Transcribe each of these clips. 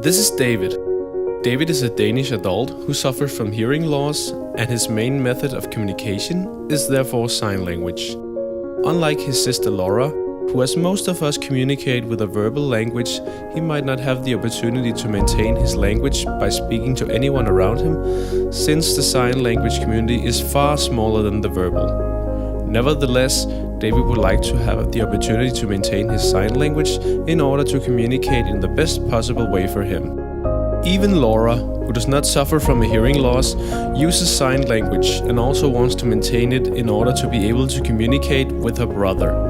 This is David. David is a Danish adult who suffers from hearing loss, and his main method of communication is therefore sign language. Unlike his sister Laura, who as most of us communicate with a verbal language, he might not have the opportunity to maintain his language by speaking to anyone around him, since the sign language community is far smaller than the verbal. Nevertheless, David would like to have the opportunity to maintain his sign language in order to communicate in the best possible way for him. Even Laura, who does not suffer from a hearing loss, uses sign language and also wants to maintain it in order to be able to communicate with her brother.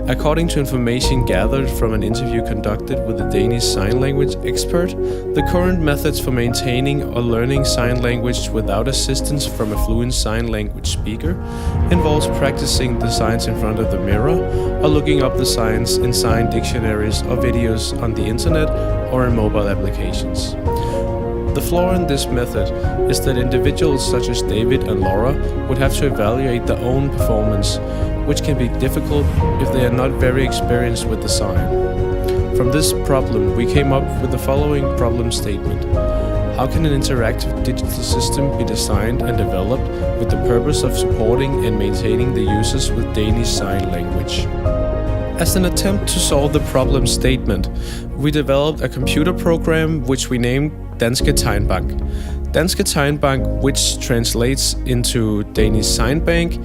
According to information gathered from an interview conducted with a Danish sign language expert, the current methods for maintaining or learning sign language without assistance from a fluent sign language speaker involves practicing the signs in front of the mirror or looking up the signs in sign dictionaries or videos on the internet or in mobile applications. The flaw in this method is that individuals such as David and Laura would have to evaluate their own performance, which can be difficult if they are not very experienced with the sign. From this problem, we came up with the following problem statement. How can an interactive digital system be designed and developed with the purpose of supporting and maintaining the users with Danish Sign Language? As an attempt to solve the problem statement, we developed a computer program which we named Danske Tegnbank. Danske Tegnbank, which translates into Danish Sign Bank,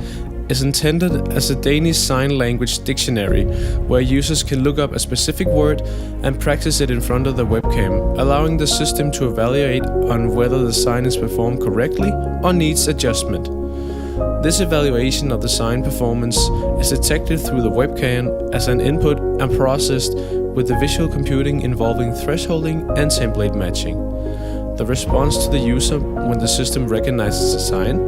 is intended as a Danish sign language dictionary where users can look up a specific word and practice it in front of the webcam, allowing the system to evaluate on whether the sign is performed correctly or needs adjustment. This evaluation of the sign performance is detected through the webcam as an input and processed with the visual computing involving thresholding and template matching. The response to the user when the system recognizes a sign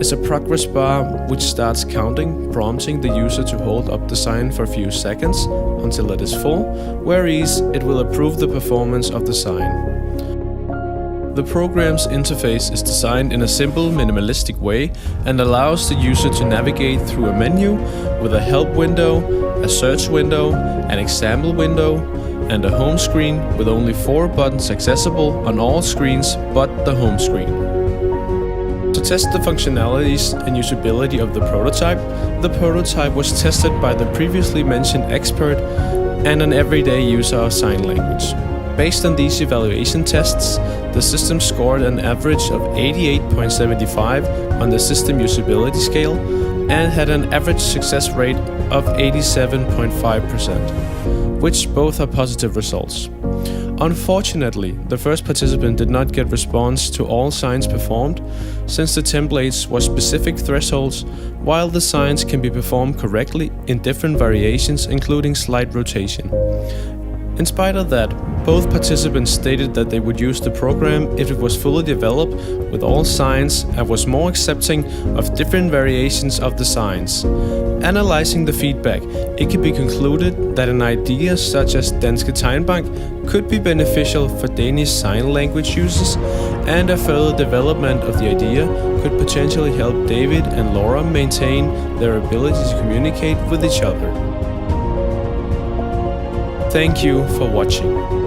is a progress bar which starts counting, prompting the user to hold up the sign for a few seconds until it is full, whereas it will approve the performance of the sign. The program's interface is designed in a simple, minimalistic way and allows the user to navigate through a menu with a help window, a search window, an example window, and a home screen with only 4 buttons accessible on all screens but the home screen. To test the functionalities and usability of the prototype was tested by the previously mentioned expert and an everyday user of sign language. Based on these evaluation tests, the system scored an average of 88.75 on the system usability scale and had an average success rate of 87.5%, which both are positive results. Unfortunately, the first participant did not get response to all signs performed, since the templates were specific thresholds, while the signs can be performed correctly in different variations, including slight rotation. In spite of that, both participants stated that they would use the program if it was fully developed with all signs and was more accepting of different variations of the signs. Analyzing the feedback, it could be concluded that an idea such as Danske Tegnbank could be beneficial for Danish sign language users, and a further development of the idea could potentially help David and Laura maintain their ability to communicate with each other. Thank you for watching.